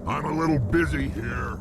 I'm a little busy here.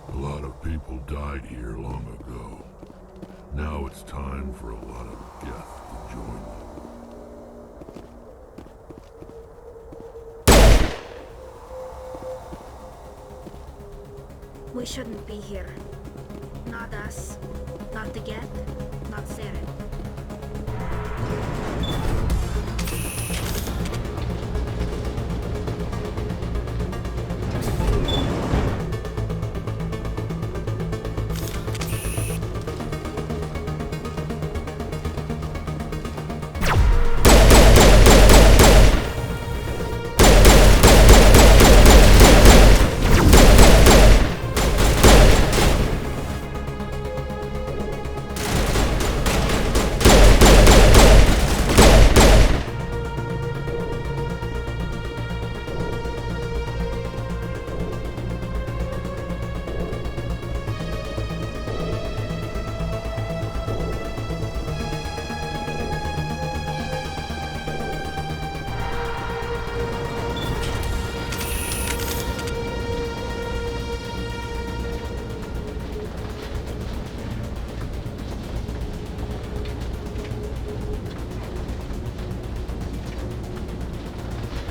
A lot of people died here long ago. Now it's time for a lot of death to join them. We shouldn't be here. Not us. Not the Geth. Not Seren.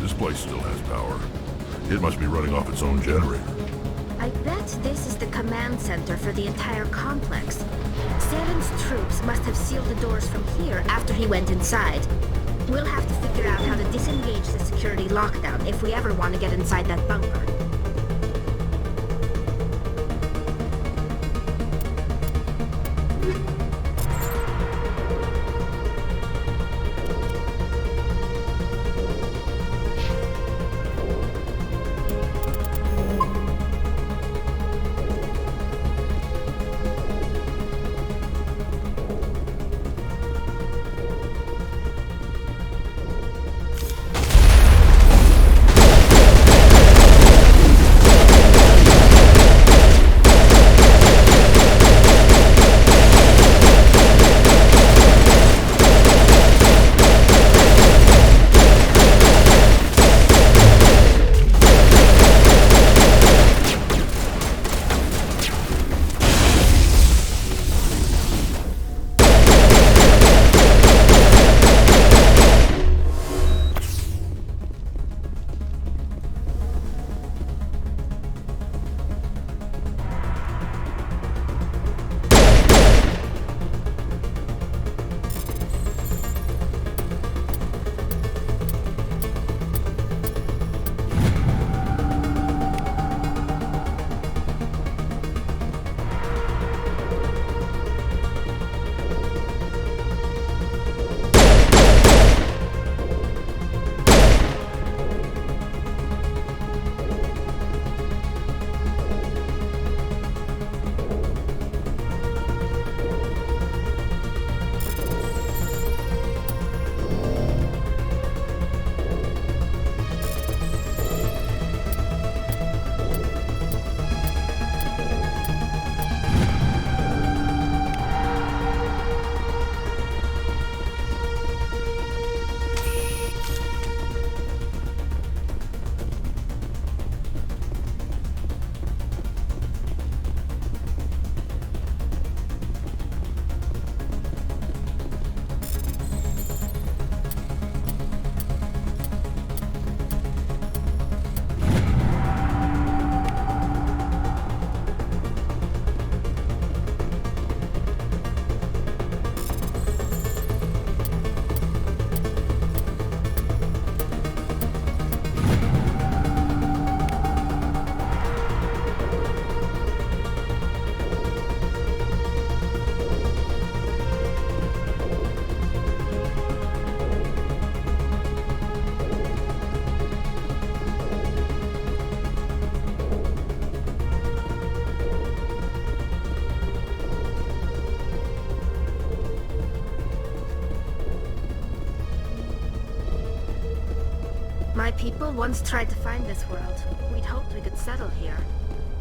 This place still has power. It must be running off its own generator. I bet this is the command center for the entire complex. Seren's troops must have sealed the doors from here after he went inside. We'll have to figure out how to disengage the security lockdown if we ever want to get inside that bunker. My people once tried to find this world. We'd hoped we could settle here,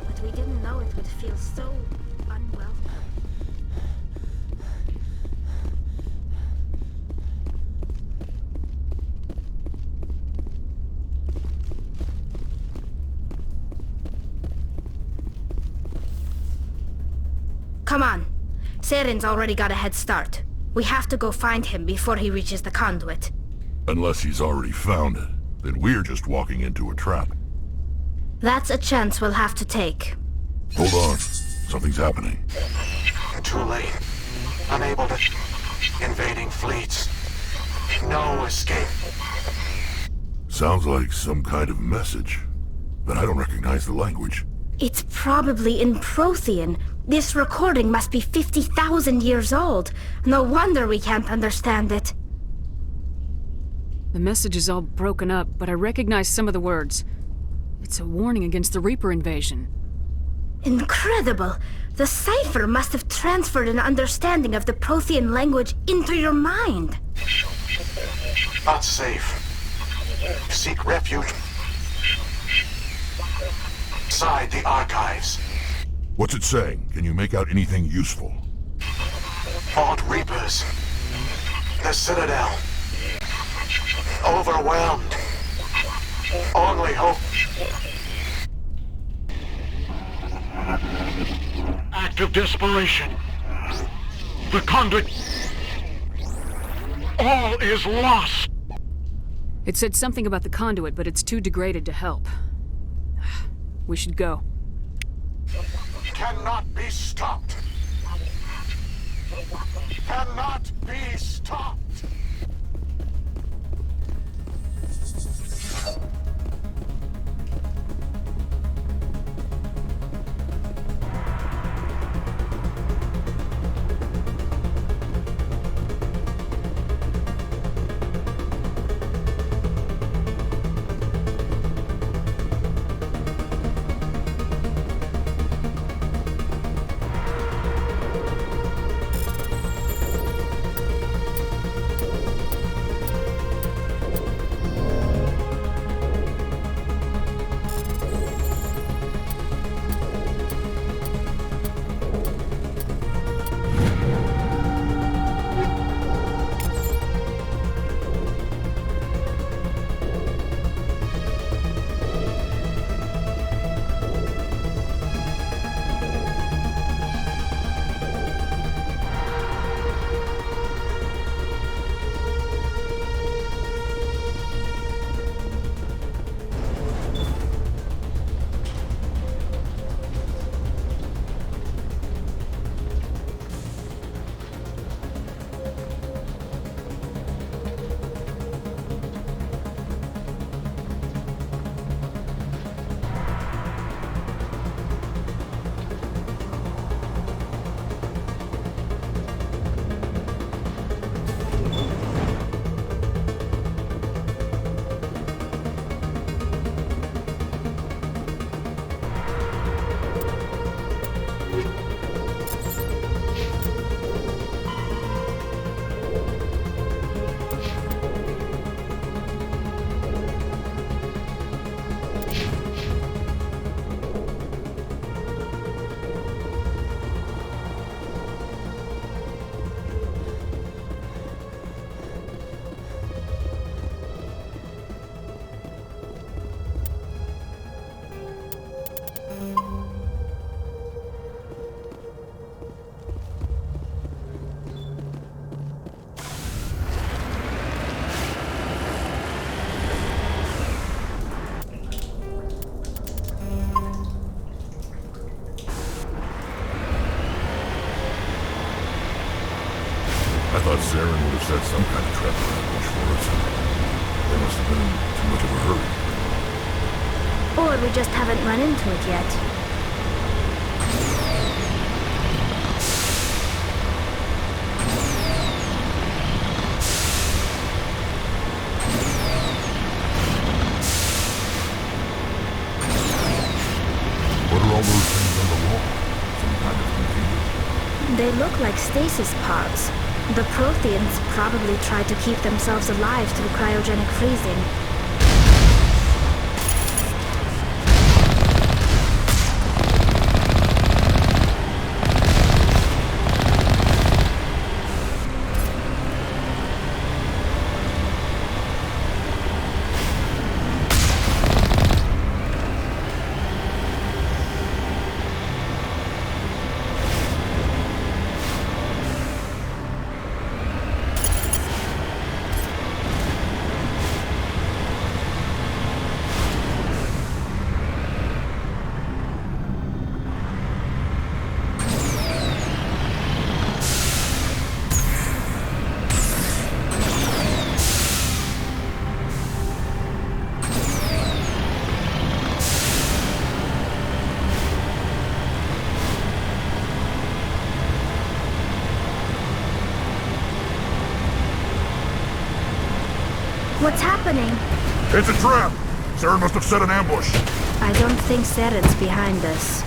but we didn't know it would feel so unwelcome. Come on. Saren's already got a head start. We have to go find him before he reaches the conduit. Unless he's already found it, then we're just walking into a trap. That's a chance we'll have to take. Hold on. Something's happening. Too late. Unable to... Invading fleets. No escape. Sounds like some kind of message, but I don't recognize the language. It's probably in Prothean. This recording must be 50,000 years old. No wonder we can't understand it. The message is all broken up, but I recognize some of the words. It's a warning against the Reaper invasion. Incredible! The cipher must have transferred an understanding of the Prothean language into your mind. Not safe. Seek refuge. Inside the archives. What's it saying? Can you make out anything useful? Fought Reapers. The Citadel. Overwhelmed. Only hope. Act of desperation. The conduit. All is lost. It said something about the conduit, but it's too degraded to help. We should go. Cannot be stopped. Cannot be stopped. I thought Saren would have set some kind of trap in that bush for us. They must have been in too much of a hurry. Or we just haven't run into it yet. What are all those things on the wall? Some kind of container? They look like stasis pods. The Protheans probably tried to keep themselves alive through cryogenic freezing. What's happening? It's a trap! Saren must have set an ambush. I don't think Saren's behind us.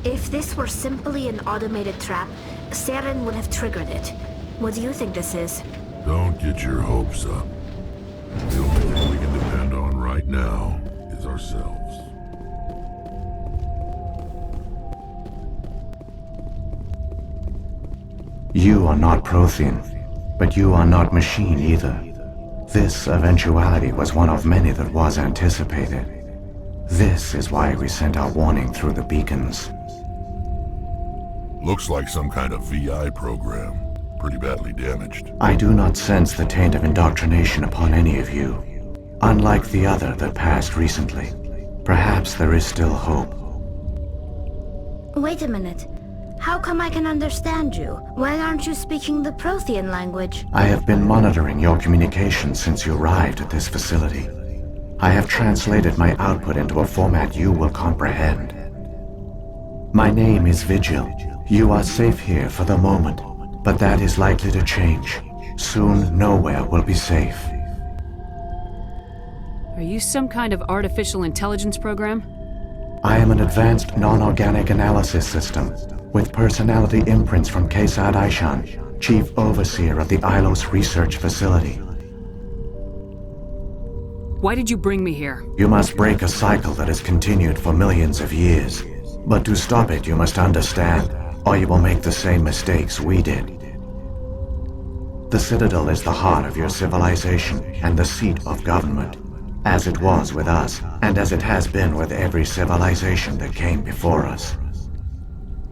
If this were simply an automated trap, Saren would have triggered it. What do you think this is? Don't get your hopes up. The only thing we can depend on right now is ourselves. You are not Prothean, but you are not machine either. This eventuality was one of many that was anticipated. This is why we sent our warning through the beacons. Looks like some kind of VI program. Pretty badly damaged. I do not sense the taint of indoctrination upon any of you. Unlike the other that passed recently. Perhaps there is still hope. Wait a minute. How come I can understand you? Why aren't you speaking the Prothean language? I have been monitoring your communications since you arrived at this facility. I have translated my output into a format you will comprehend. My name is Vigil. You are safe here for the moment, but that is likely to change. Soon, nowhere will be safe. Are you some kind of artificial intelligence program? I am an advanced non-organic analysis system, with personality imprints from Kesad Aishan, Chief Overseer of the Ilos Research Facility. Why did you bring me here? You must break a cycle that has continued for millions of years. But to stop it, you must understand, or you will make the same mistakes we did. The Citadel is the heart of your civilization and the seat of government, as it was with us, and as it has been with every civilization that came before us.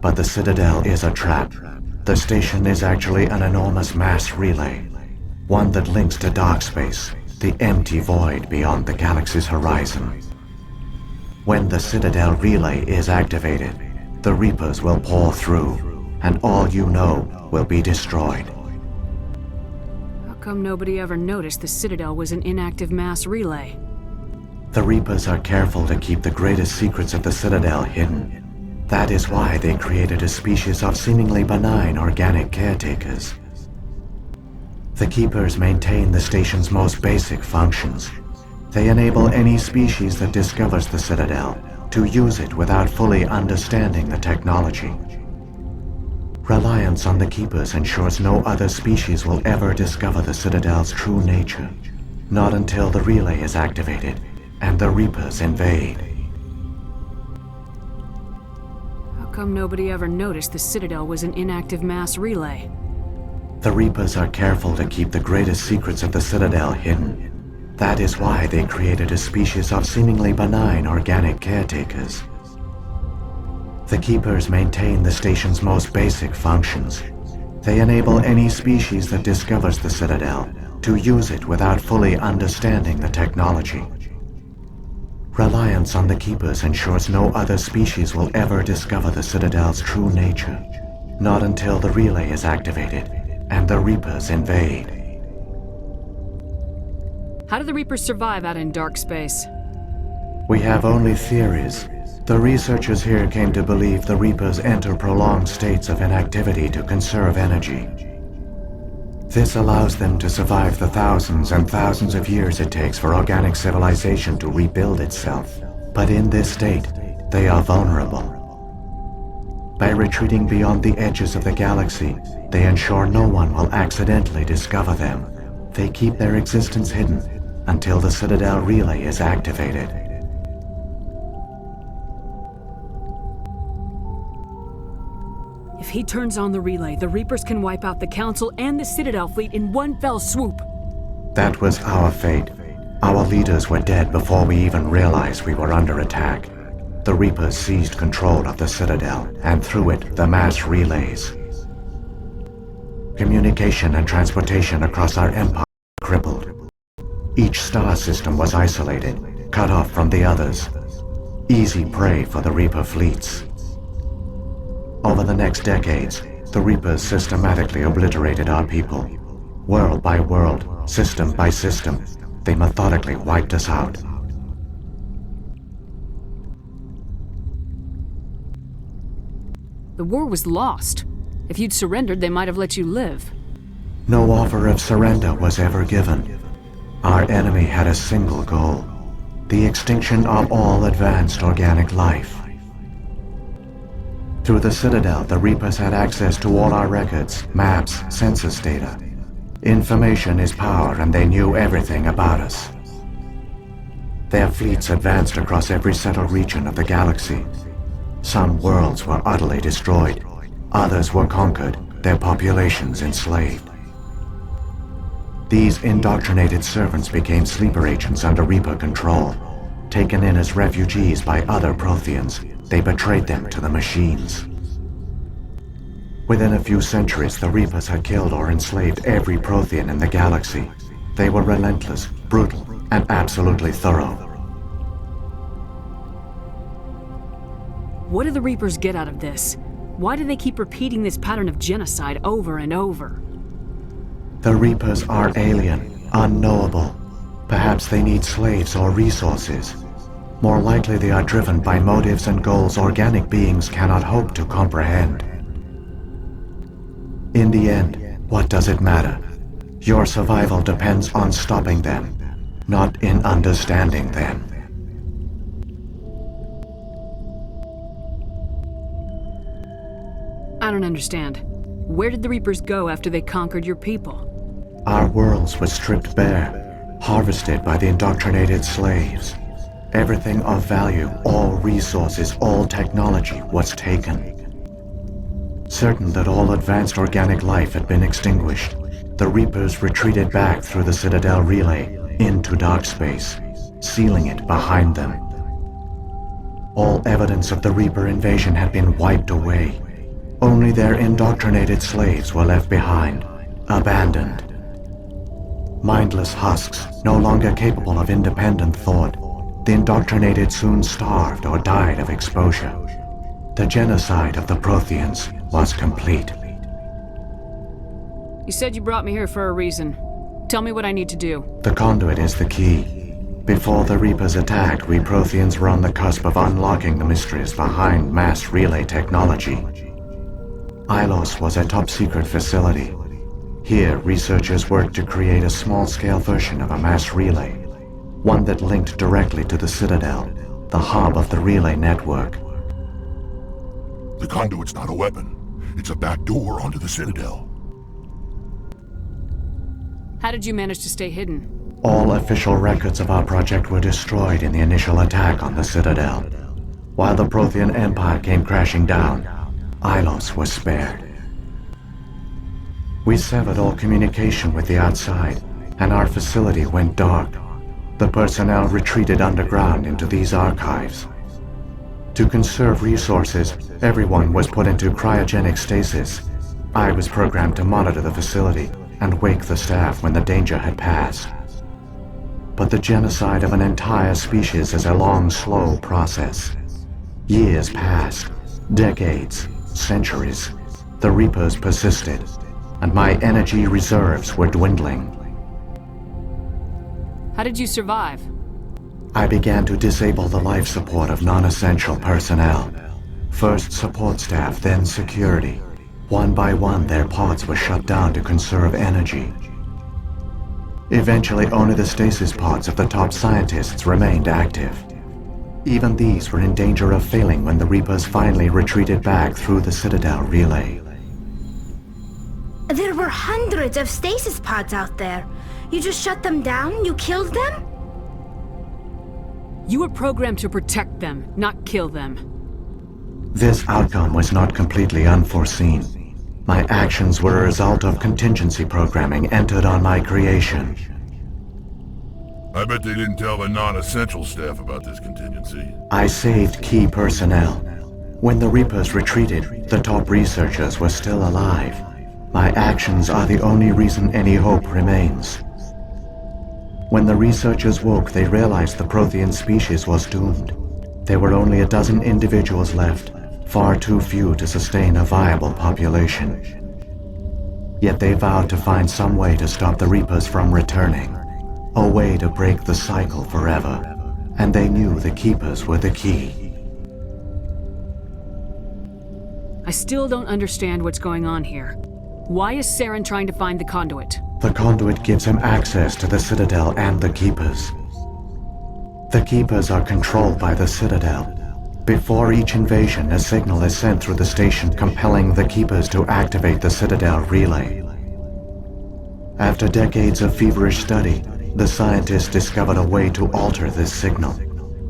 But the Citadel is a trap. The station is actually an enormous mass relay, one that links to dark space, the empty void beyond the galaxy's horizon. When the Citadel relay is activated, the Reapers will pour through, and all you know will be destroyed. How come nobody ever noticed the Citadel was an inactive mass relay? The Reapers are careful to keep the greatest secrets of the Citadel hidden. That is why they created a species of seemingly benign organic caretakers. The Keepers maintain the station's most basic functions. They enable any species that discovers the Citadel to use it without fully understanding the technology. Reliance on the Keepers ensures no other species will ever discover the Citadel's true nature. Not until the relay is activated and the Reapers invade. How come nobody ever noticed the Citadel was an inactive mass relay? The Reapers are careful to keep the greatest secrets of the Citadel hidden. That is why they created a species of seemingly benign organic caretakers. The Keepers maintain the station's most basic functions. They enable any species that discovers the Citadel to use it without fully understanding the technology. Reliance on the Keepers ensures no other species will ever discover the Citadel's true nature. Not until the relay is activated and the Reapers invade. How do the Reapers survive out in dark space? We have only theories. The researchers here came to believe the Reapers enter prolonged states of inactivity to conserve energy. This allows them to survive the thousands and thousands of years it takes for organic civilization to rebuild itself. But in this state, they are vulnerable. By retreating beyond the edges of the galaxy, they ensure no one will accidentally discover them. They keep their existence hidden until the Citadel relay is activated. If he turns on the relay, the Reapers can wipe out the Council and the Citadel fleet in one fell swoop. That was our fate. Our leaders were dead before we even realized we were under attack. The Reapers seized control of the Citadel, and through it, the mass relays. Communication and transportation across our empire were crippled. Each star system was isolated, cut off from the others. Easy prey for the Reaper fleets. Over the next decades, the Reapers systematically obliterated our people. World by world, system by system, they methodically wiped us out. The war was lost. If you'd surrendered, they might have let you live. No offer of surrender was ever given. Our enemy had a single goal: the extinction of all advanced organic life. Through the Citadel, the Reapers had access to all our records, maps, census data. Information is power, and they knew everything about us. Their fleets advanced across every settled region of the galaxy. Some worlds were utterly destroyed. Others were conquered, their populations enslaved. These indoctrinated servants became sleeper agents under Reaper control. Taken in as refugees by other Protheans, they betrayed them to the machines. Within a few centuries, the Reapers had killed or enslaved every Prothean in the galaxy. They were relentless, brutal, and absolutely thorough. What do the Reapers get out of this? Why do they keep repeating this pattern of genocide over and over? The Reapers are alien, unknowable. Perhaps they need slaves or resources. More likely they are driven by motives and goals organic beings cannot hope to comprehend. In the end, what does it matter? Your survival depends on stopping them, not in understanding them. I don't understand. Where did the Reapers go after they conquered your people? Our worlds were stripped bare, harvested by the indoctrinated slaves. Everything of value, all resources, all technology was taken. Certain that all advanced organic life had been extinguished, the Reapers retreated back through the Citadel relay into dark space, sealing it behind them. All evidence of the Reaper invasion had been wiped away. Only their indoctrinated slaves were left behind, abandoned. Mindless husks, no longer capable of independent thought, the indoctrinated soon starved or died of exposure. The genocide of the Protheans was complete. You said you brought me here for a reason. Tell me what I need to do. The conduit is the key. Before the Reapers attacked, we Protheans were on the cusp of unlocking the mysteries behind mass relay technology. Ilos was a top-secret facility. Here, researchers worked to create a small-scale version of a mass relay, one that linked directly to the Citadel, the hub of the relay network. The conduit's not a weapon. It's a back door onto the Citadel. How did you manage to stay hidden? All official records of our project were destroyed in the initial attack on the Citadel. While the Prothean Empire came crashing down, Ilos was spared. We severed all communication with the outside, and our facility went dark. The personnel retreated underground into these archives. To conserve resources, everyone was put into cryogenic stasis. I was programmed to monitor the facility and wake the staff when the danger had passed. But the genocide of an entire species is a long, slow process. Years passed, decades, centuries. The Reapers persisted, and my energy reserves were dwindling. How did you survive? I began to disable the life support of non-essential personnel. First support staff, then security. One by one, their pods were shut down to conserve energy. Eventually, only the stasis pods of the top scientists remained active. Even these were in danger of failing when the Reapers finally retreated back through the Citadel relay. There were hundreds of stasis pods out there. You just shut them down? You killed them? You were programmed to protect them, not kill them. This outcome was not completely unforeseen. My actions were a result of contingency programming entered on my creation. I bet they didn't tell the non-essential staff about this contingency. I saved key personnel. When the Reapers retreated, the top researchers were still alive. My actions are the only reason any hope remains. When the researchers woke, they realized the Prothean species was doomed. There were only a dozen individuals left, far too few to sustain a viable population. Yet they vowed to find some way to stop the Reapers from returning, a way to break the cycle forever, and they knew the Keepers were the key. I still don't understand what's going on here. Why is Saren trying to find the conduit? The conduit gives him access to the Citadel and the Keepers. The Keepers are controlled by the Citadel. Before each invasion, a signal is sent through the station compelling the Keepers to activate the Citadel relay. After decades of feverish study, the scientists discovered a way to alter this signal.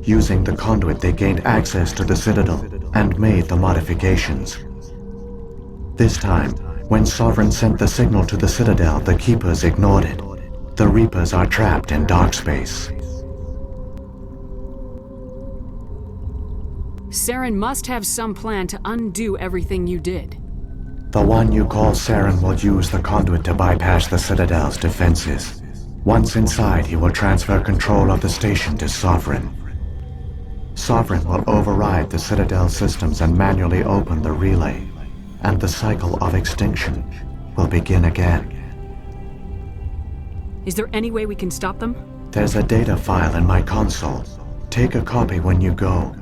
Using the conduit, they gained access to the Citadel and made the modifications. This time, when Sovereign sent the signal to the Citadel, the Keepers ignored it. The Reapers are trapped in dark space. Saren must have some plan to undo everything you did. The one you call Saren will use the conduit to bypass the Citadel's defenses. Once inside, he will transfer control of the station to Sovereign. Sovereign will override the Citadel systems and manually open the relay, and the cycle of extinction will begin again. Is there any way we can stop them? There's a data file in my console. Take a copy when you go.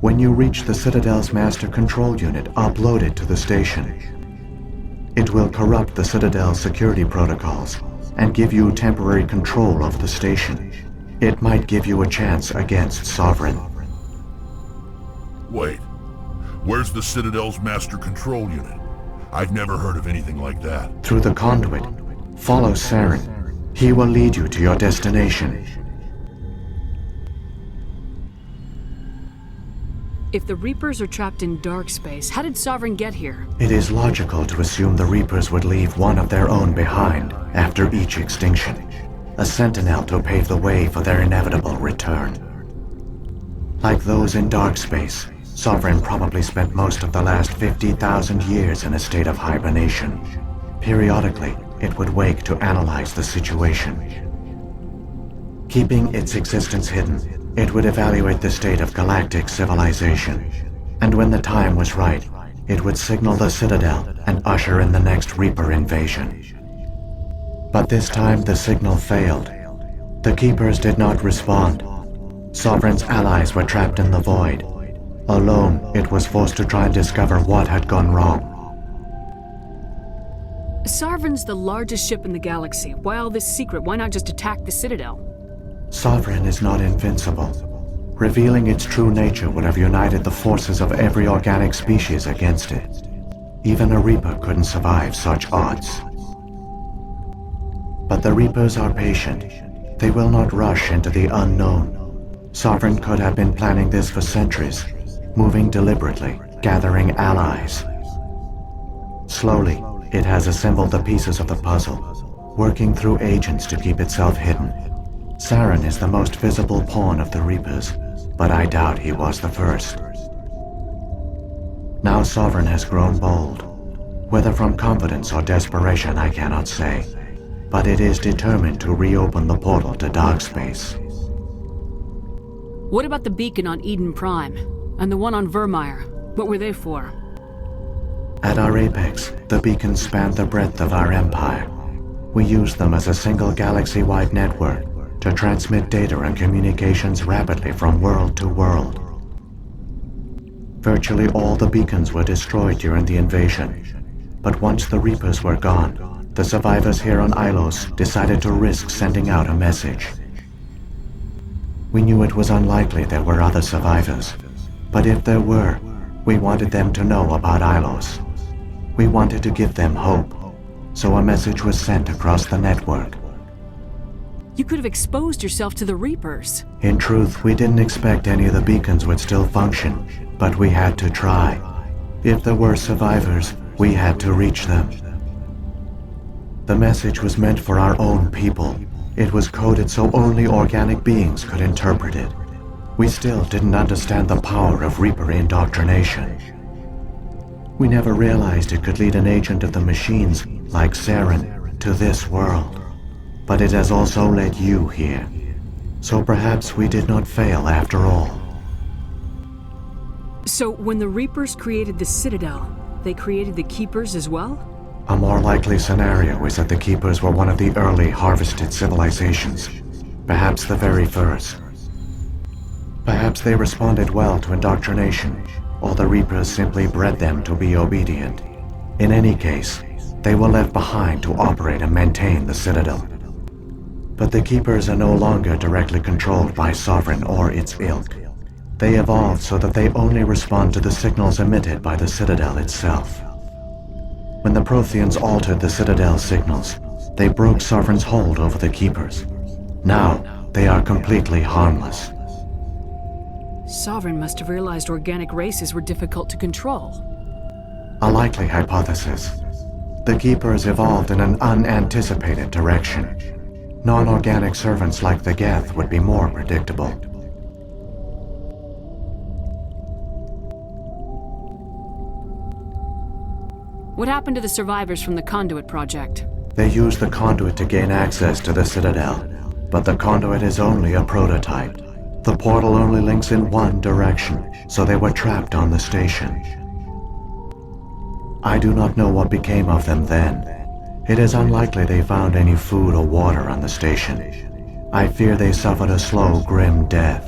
When you reach the Citadel's master control unit, upload it to the station. It will corrupt the Citadel's security protocols and give you temporary control of the station. It might give you a chance against Sovereign. Wait, where's the Citadel's master control unit? I've never heard of anything like that. Through the conduit, follow Saren. He will lead you to your destination. If the Reapers are trapped in dark space, how did Sovereign get here? It is logical to assume the Reapers would leave one of their own behind after each extinction. A sentinel to pave the way for their inevitable return. Like those in dark space, Sovereign probably spent most of the last 50,000 years in a state of hibernation. Periodically, it would wake to analyze the situation. Keeping its existence hidden, it would evaluate the state of galactic civilization. And when the time was right, it would signal the Citadel and usher in the next Reaper invasion. But this time the signal failed. The Keepers did not respond. Sovereign's allies were trapped in the void. Alone, it was forced to try and discover what had gone wrong. Sovereign's the largest ship in the galaxy. Why all this secret? Why not just attack the Citadel? Sovereign is not invincible. Revealing its true nature would have united the forces of every organic species against it. Even a Reaper couldn't survive such odds. But the Reapers are patient. They will not rush into the unknown. Sovereign could have been planning this for centuries, moving deliberately, gathering allies. Slowly, it has assembled the pieces of the puzzle, working through agents to keep itself hidden. Saren is the most visible pawn of the Reapers, but I doubt he was the first. Now Sovereign has grown bold. Whether from confidence or desperation, I cannot say. But it is determined to reopen the portal to dark space. What about the beacon on Eden Prime? And the one on Vermeer? What were they for? At our apex, the beacons span the breadth of our empire. We use them as a single galaxy-wide network to transmit data and communications rapidly from world to world. Virtually all the beacons were destroyed during the invasion, but once the Reapers were gone, the survivors here on Ilos decided to risk sending out a message. We knew it was unlikely there were other survivors, but if there were, we wanted them to know about Ilos. We wanted to give them hope, so a message was sent across the network. You could have exposed yourself to the Reapers. In truth, we didn't expect any of the beacons would still function, but we had to try. If there were survivors, we had to reach them. The message was meant for our own people. It was coded so only organic beings could interpret it. We still didn't understand the power of Reaper indoctrination. We never realized it could lead an agent of the machines, like Saren, to this world. but it has also led you here. So perhaps we did not fail after all. So, when the Reapers created the Citadel, they created the Keepers as well? A more likely scenario is that the Keepers were one of the early harvested civilizations, perhaps the very first. Perhaps they responded well to indoctrination, or the Reapers simply bred them to be obedient. In any case, they were left behind to operate and maintain the Citadel. But the Keepers are no longer directly controlled by Sovereign or its ilk. They evolved so that they only respond to the signals emitted by the Citadel itself. When the Protheans altered the Citadel's signals, they broke Sovereign's hold over the Keepers. Now, they are completely harmless. Sovereign must have realized organic races were difficult to control. A likely hypothesis. The Keepers evolved in an unanticipated direction. Non-organic servants like the Geth would be more predictable. What happened to the survivors from the Conduit project? They used the conduit to gain access to the Citadel, but the conduit is only a prototype. The portal only links in one direction, so they were trapped on the station. I do not know what became of them then. It is unlikely they found any food or water on the station. I fear they suffered a slow, grim death.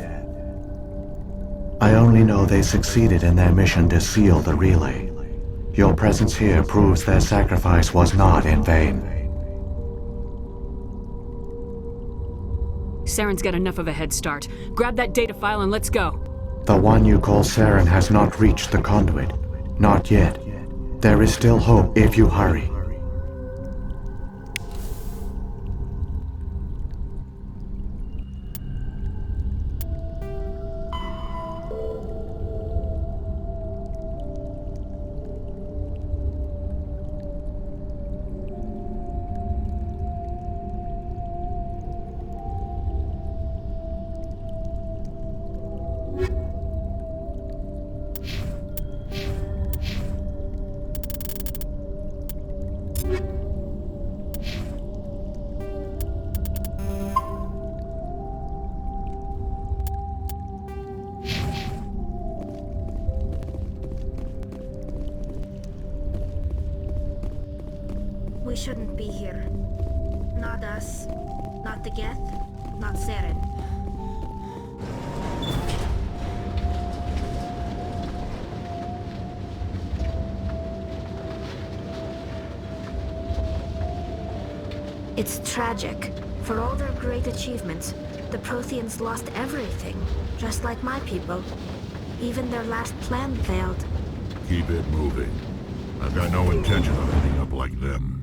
I only know they succeeded in their mission to seal the relay. Your presence here proves their sacrifice was not in vain. Saren's got enough of a head start. Grab that data file and let's go. The one you call Saren has not reached the conduit. Not yet. There is still hope if you hurry. We shouldn't be here. Not us. Not the Geth. Not Saren. It's tragic. For all their great achievements, the Protheans lost everything, just like my people. Even their last plan failed. Keep it moving. I've got no intention of ending up like them.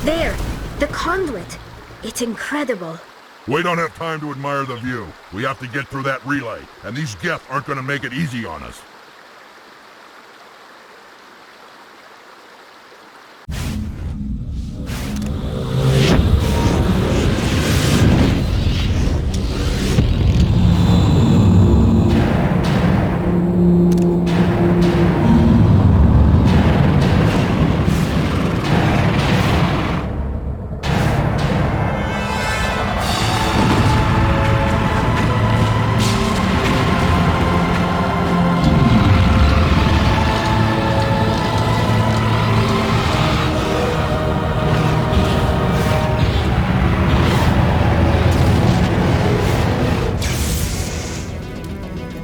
There! The conduit! It's incredible. We don't have time to admire the view. We have to get through that relay, and these Geth aren't gonna make it easy on us.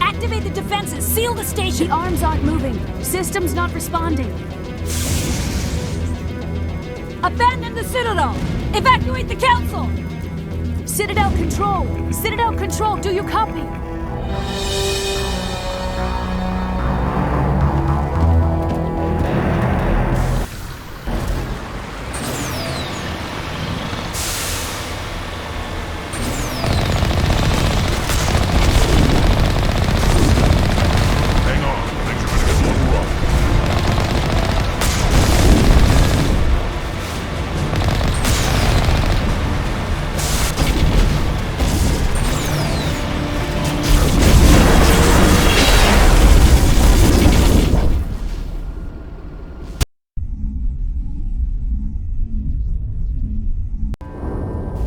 Activate the defenses! Seal the station! The arms aren't moving. System's not responding. Abandon the Citadel! Evacuate the Council! Citadel Control! Citadel Control, do you copy? Hang on, things are gonna get a little rough.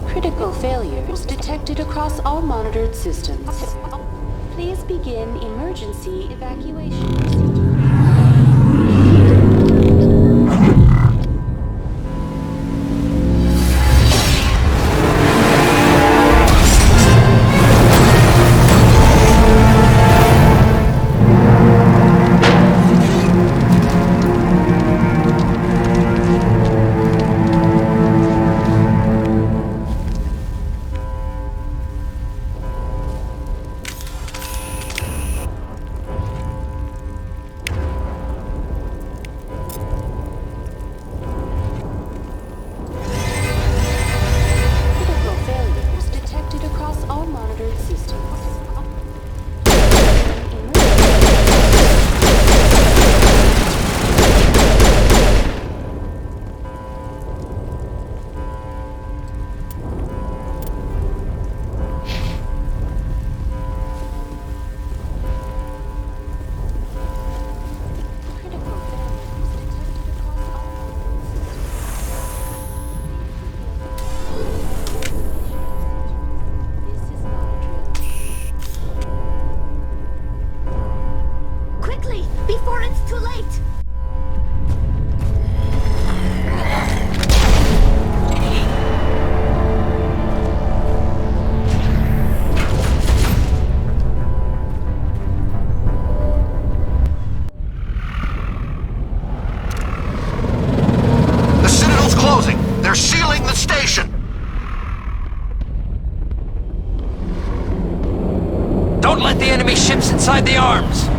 Critical failures detected across all monitored systems. Please begin emergency evacuation procedure. Critical failures detected across all monitored systems. Critical failures detected across all monitored systems. This is not a drill. Quickly! Before it's too late! The Citadel's closing. They're sealing the station. Don't let the enemy ships inside the arms!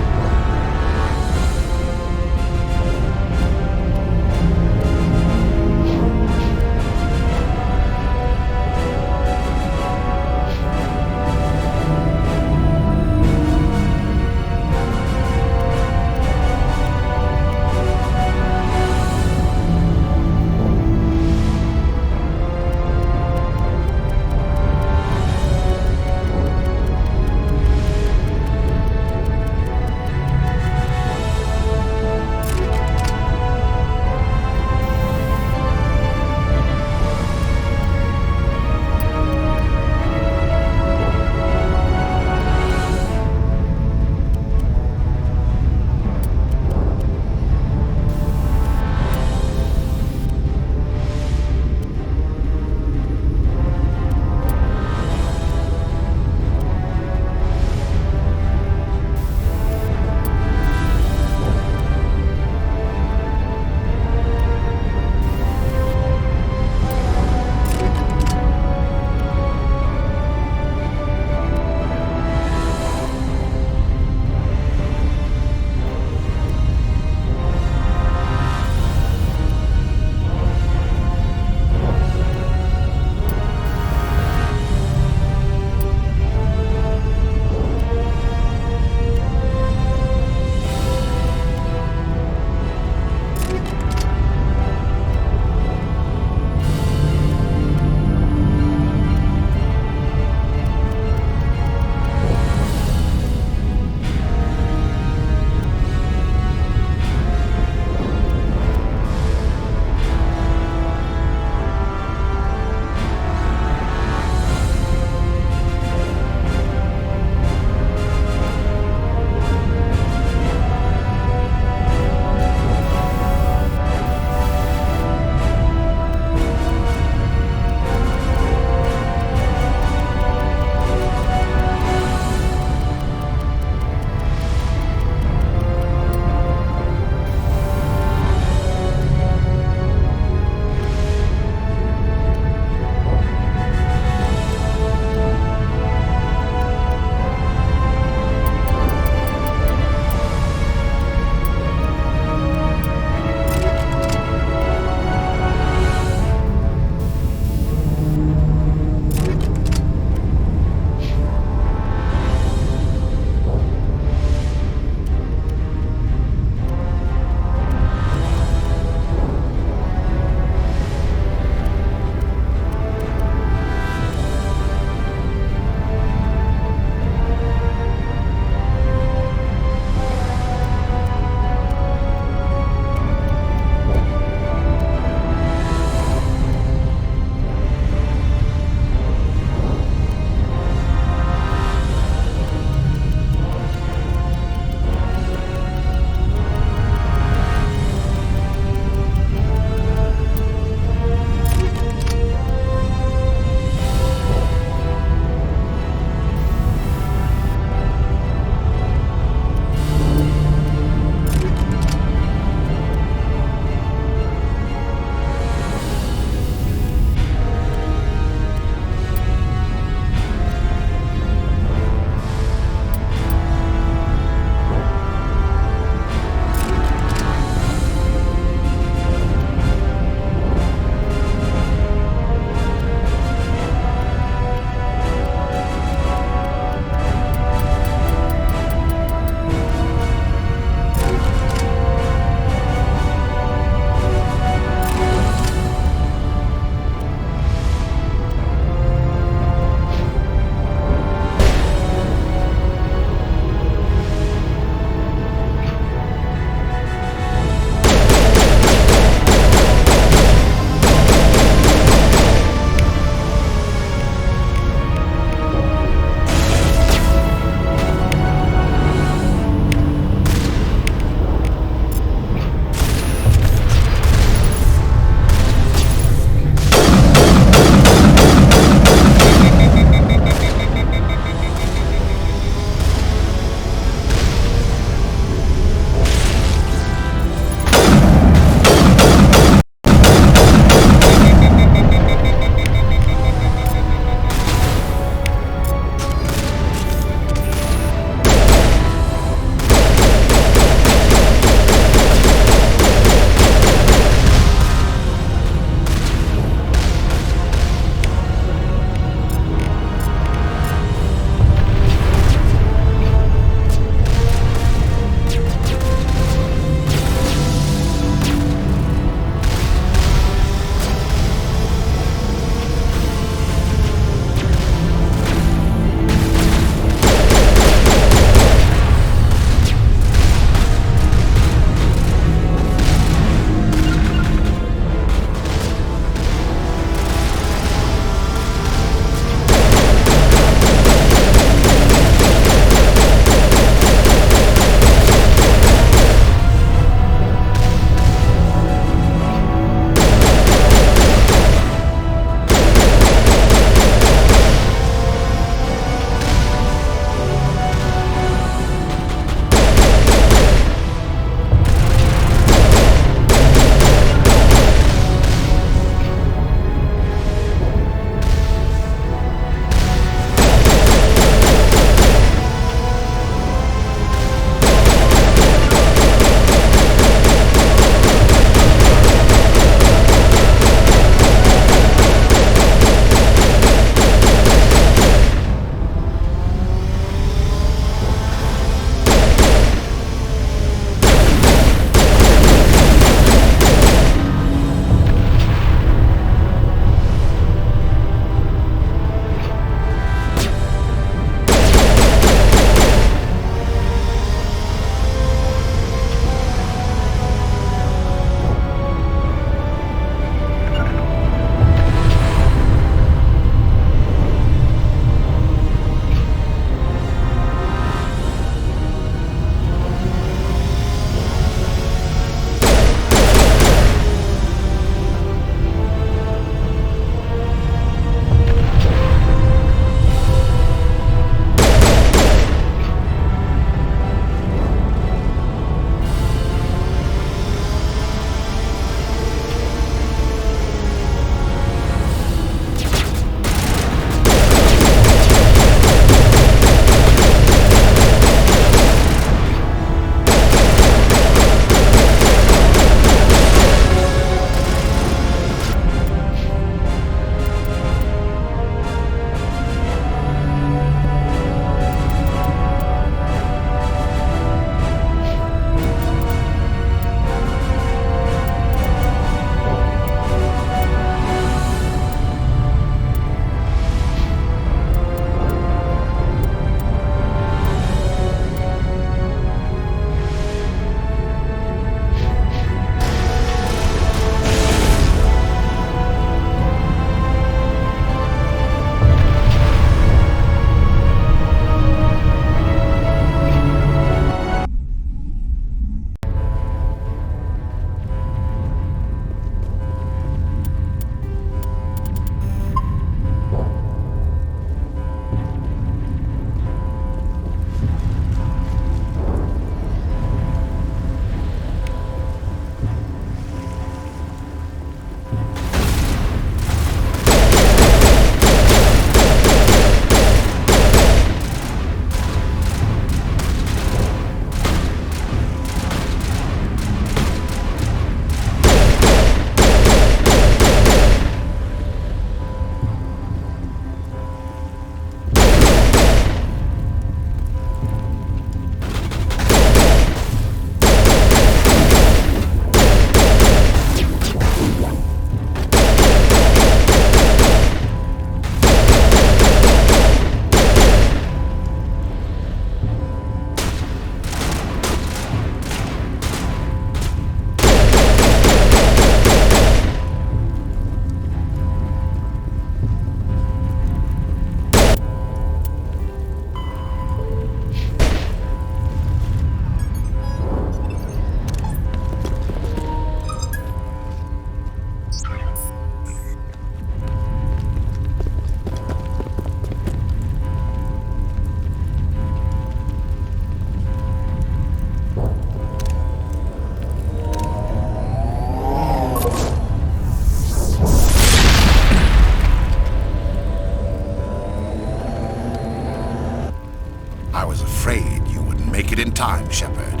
time, Shepard.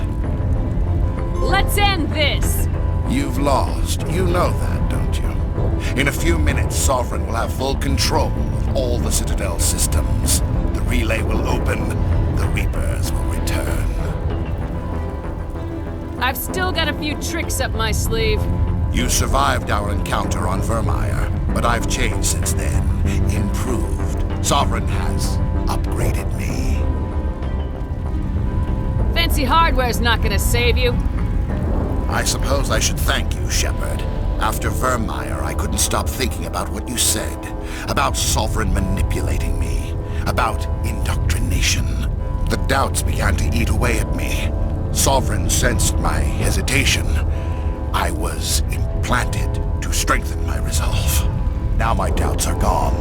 Let's end this! You've lost. You know that, don't you? In a few minutes, Sovereign will have full control of all the Citadel systems. The relay will open. The Reapers will return. I've still got a few tricks up my sleeve. You survived our encounter on Vermeer, but I've changed since then. Improved. Sovereign has upgraded me. Fancy hardware's not gonna save you. I suppose I should thank you, Shepard. After Vermeer, I couldn't stop thinking about what you said. About Sovereign manipulating me. About indoctrination. The doubts began to eat away at me. Sovereign sensed my hesitation. I was implanted to strengthen my resolve. Now my doubts are gone.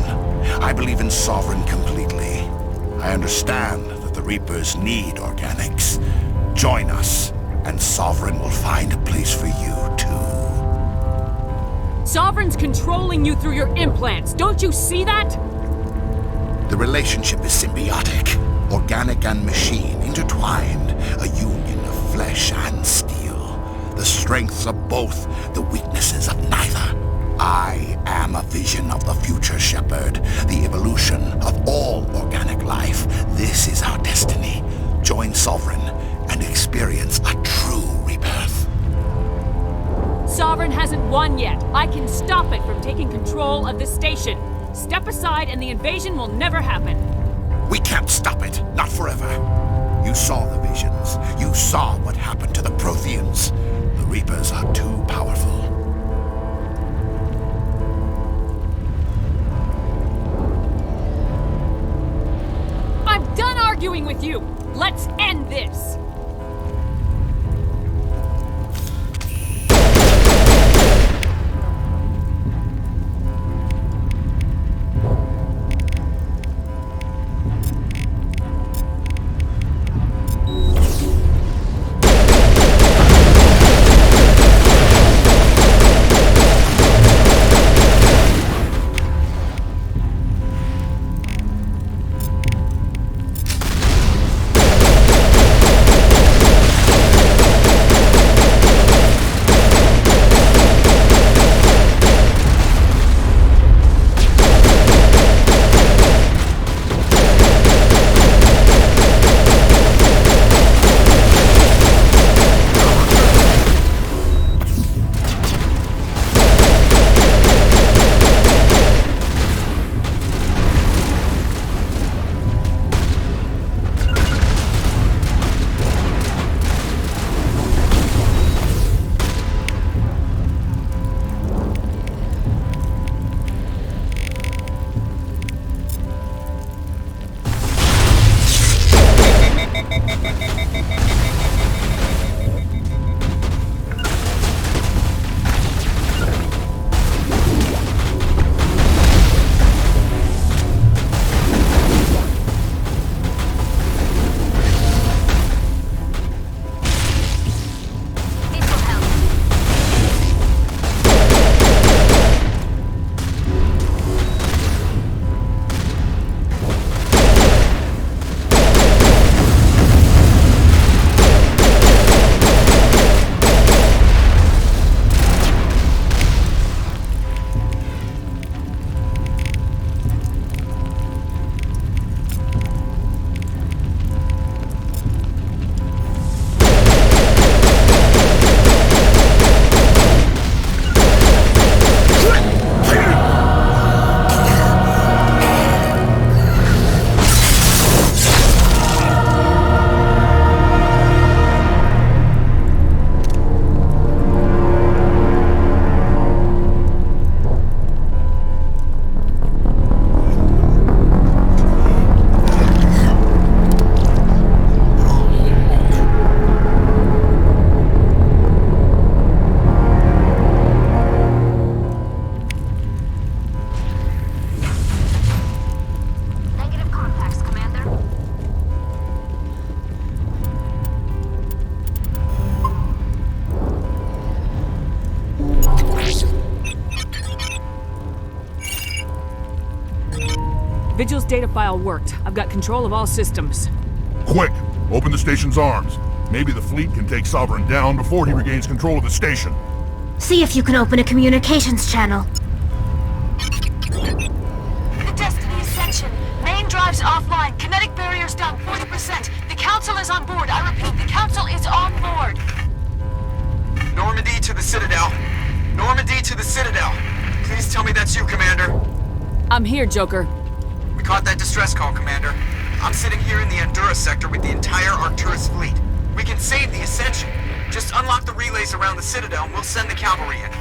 I believe in Sovereign completely. I understand that the Reapers need organics. Join us, and Sovereign will find a place for you, too. Sovereign's controlling you through your implants. Don't you see that? The relationship is symbiotic. Organic and machine intertwined. A union of flesh and steel. The strengths of both, the weaknesses of neither. I am a vision of the future, Shepard. The evolution of all organic life. This is our destiny. Join Sovereign and experience a true rebirth. Sovereign hasn't won yet. I can stop it from taking control of the station. Step aside and the invasion will never happen. We can't stop it. Not forever. You saw the visions. You saw what happened to the Protheans. The Reapers are too powerful. I'm done arguing with you. Let's end this. Vigil's data file worked. I've got control of all systems. Quick! Open the station's arms. Maybe the fleet can take Sovereign down before he regains control of the station. See if you can open a communications channel. The Destiny Ascension. Main drives offline. Kinetic barriers down 40%. The Council is on board. I repeat, the Council is on board. Normandy to the Citadel. Normandy to the Citadel. Please tell me that's you, Commander. I'm here, Joker. We caught that distress call, Commander. I'm sitting here in the Endura sector with the entire Arcturus fleet. We can save the Ascension. Just unlock the relays around the Citadel and we'll send the cavalry in.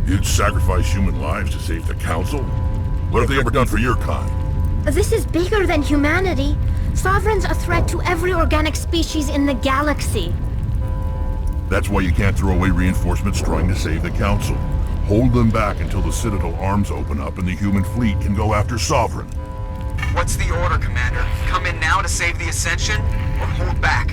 You'd sacrifice human lives to save the Council? What have they ever done for your kind? This is bigger than humanity. Sovereign's a threat to every organic species in the galaxy. That's why you can't throw away reinforcements trying to save the Council. Hold them back until the Citadel arms open up and the human fleet can go after Sovereign. What's the order, Commander? Come in now to save the Ascension, or hold back?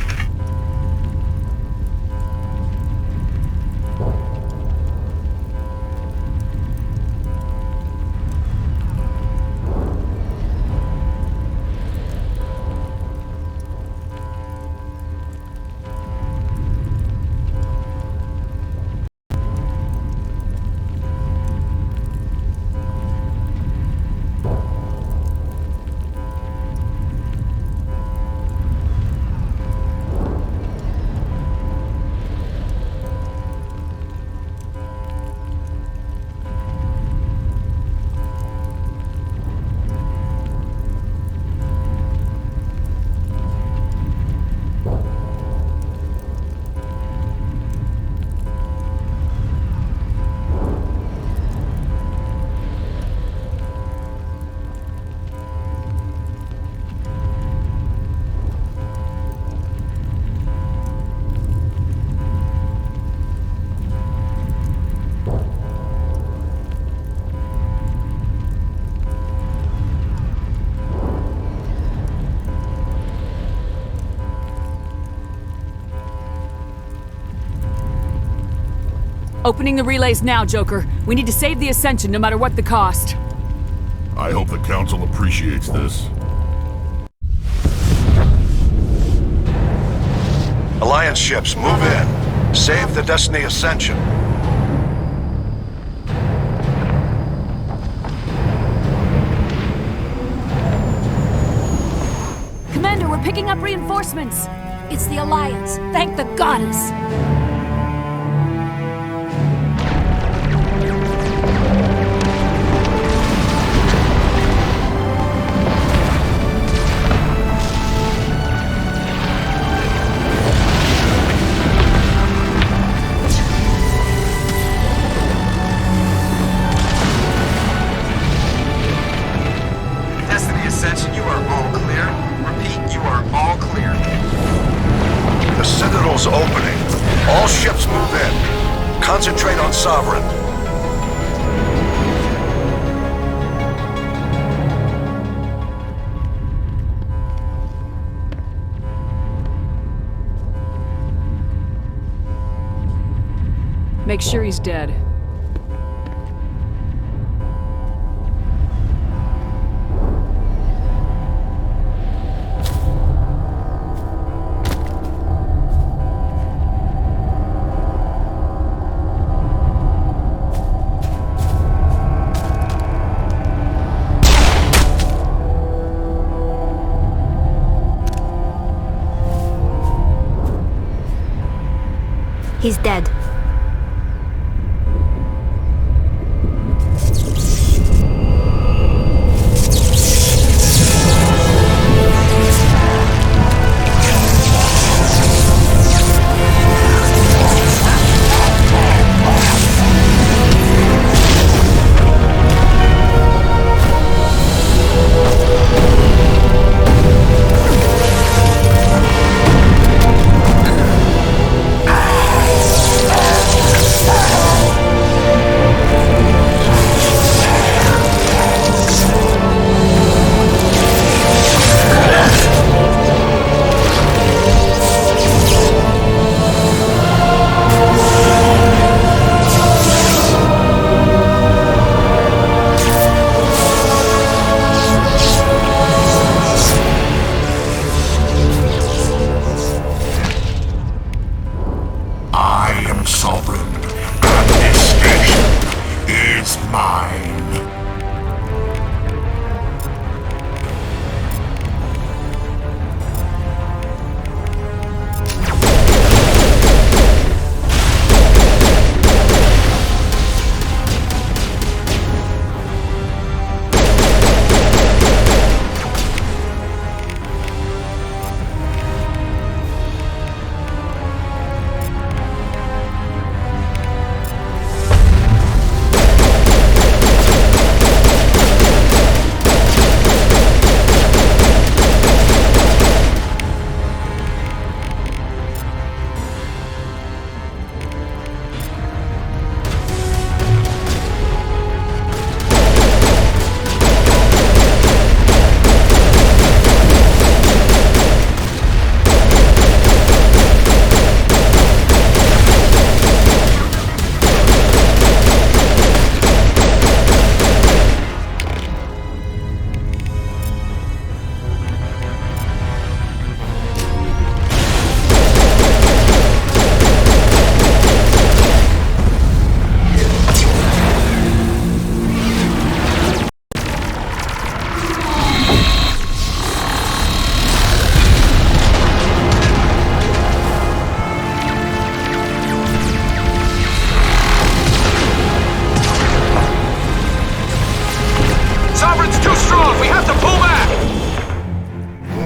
Opening the relays now, Joker. We need to save the Ascension no matter what the cost. I hope the Council appreciates this. Alliance ships, move in. Save the Destiny Ascension. Commander, we're picking up reinforcements. It's the Alliance. Thank the goddess. Ascension, you are all clear. Repeat, you are all clear. The Citadel's opening. All ships move in. Concentrate on Sovereign. Make sure he's dead. He's dead. mine.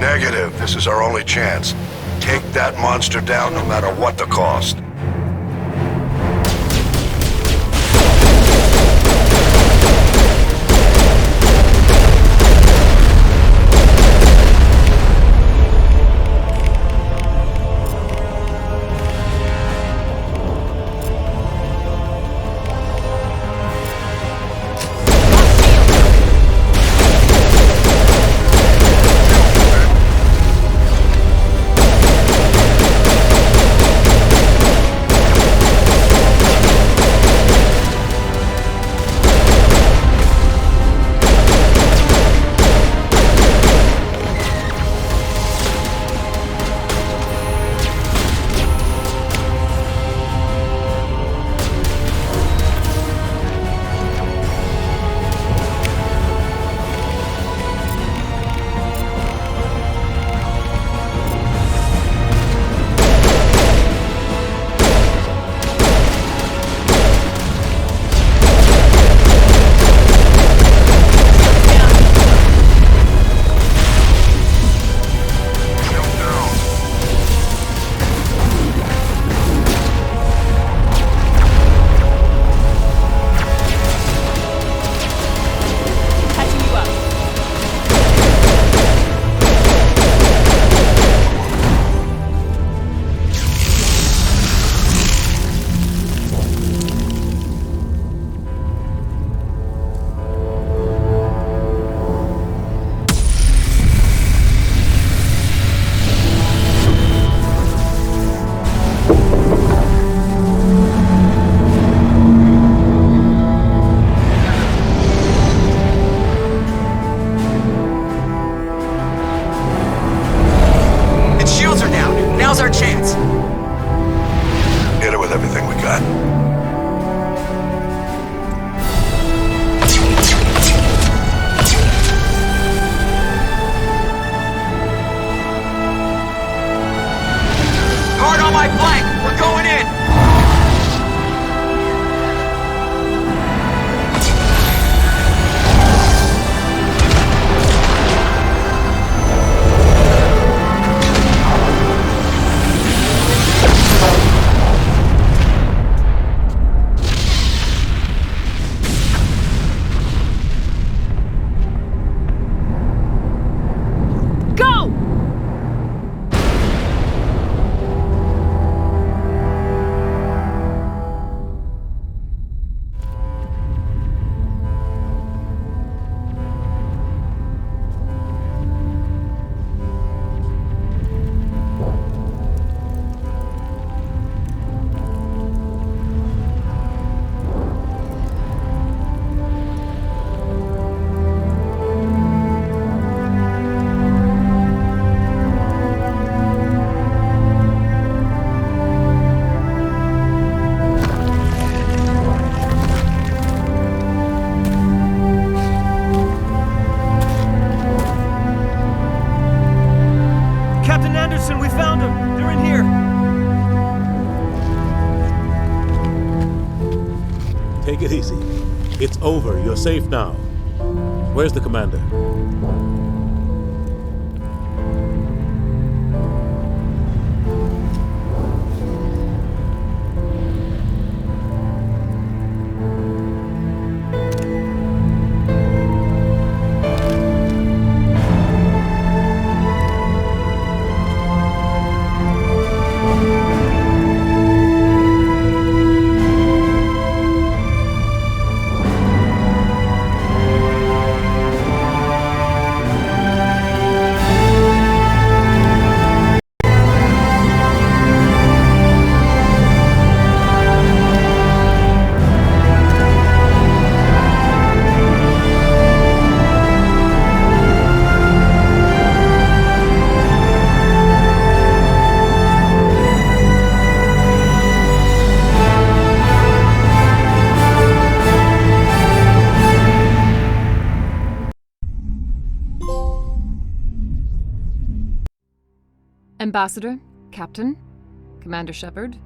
Negative. This is our only chance. Take that monster down no matter what the cost. It's over. You're safe now. Where's the commander? Ambassador, Captain, Commander Shepard.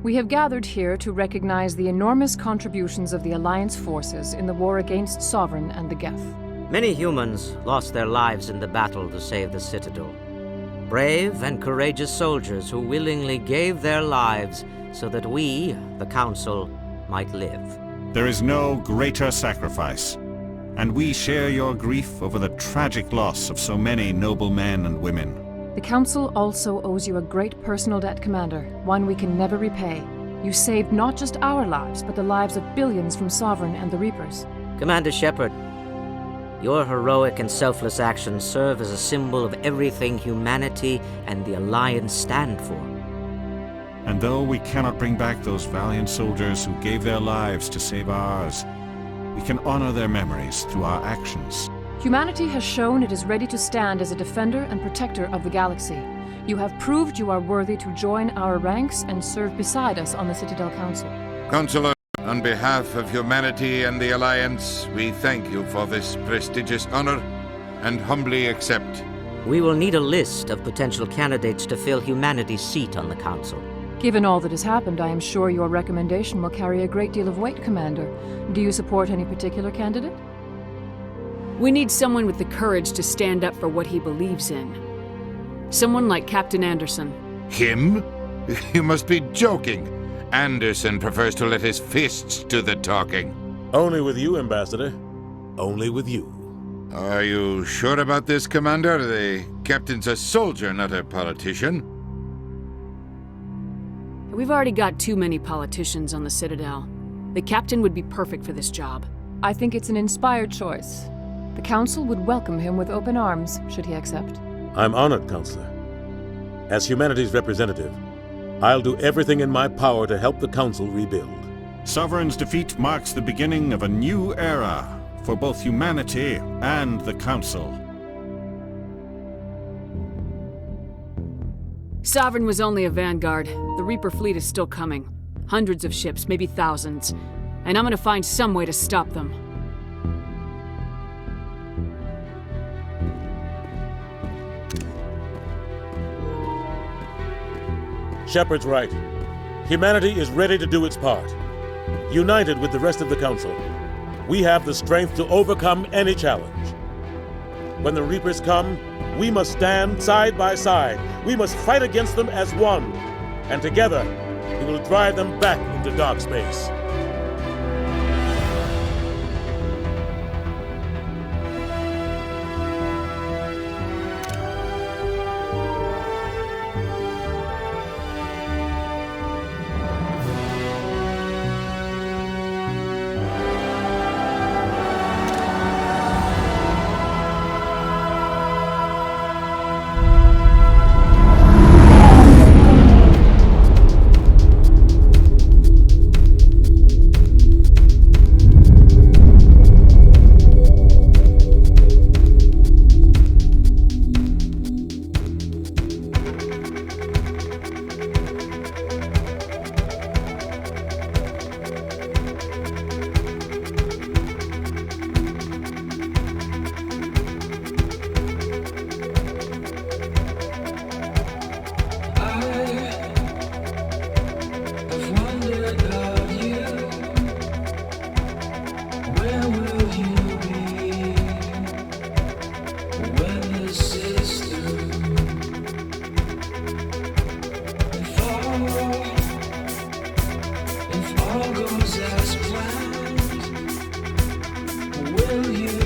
We have gathered here to recognize the enormous contributions of the Alliance forces in the war against Sovereign and the Geth. Many humans lost their lives in the battle to save the Citadel. Brave and courageous soldiers who willingly gave their lives so that we, the Council, might live. There is no greater sacrifice, and we share your grief over the tragic loss of so many noble men and women. The Council also owes you a great personal debt, Commander, one we can never repay. You saved not just our lives, but the lives of billions from Sovereign and the Reapers. Commander Shepard, your heroic and selfless actions serve as a symbol of everything humanity and the Alliance stand for. And though we cannot bring back those valiant soldiers who gave their lives to save ours, we can honor their memories through our actions. Humanity has shown it is ready to stand as a defender and protector of the galaxy. You have proved you are worthy to join our ranks and serve beside us on the Citadel Council. Counselor, on behalf of humanity and the Alliance, we thank you for this prestigious honor and humbly accept. We will need a list of potential candidates to fill humanity's seat on the Council. Given all that has happened, I am sure your recommendation will carry a great deal of weight, Commander. Do you support any particular candidate? We need someone with the courage to stand up for what he believes in. Someone like Captain Anderson. Him? You must be joking. Anderson prefers to let his fists do the talking. Only with you, Ambassador. Only with you. Are you sure about this, Commander? The captain's a soldier, not a politician. We've already got too many politicians on the Citadel. The captain would be perfect for this job. I think it's an inspired choice. The Council would welcome him with open arms, should he accept. I'm honored, Counselor. As humanity's representative, I'll do everything in my power to help the Council rebuild. Sovereign's defeat marks the beginning of a new era for both humanity and the Council. Sovereign was only a vanguard. The Reaper fleet is still coming. Hundreds of ships, maybe thousands. And I'm gonna find some way to stop them. Shepard's right. Humanity is ready to do its part. United with the rest of the Council, we have the strength to overcome any challenge. When the Reapers come, we must stand side by side. We must fight against them as one. And together, we will drive them back into dark space. Will you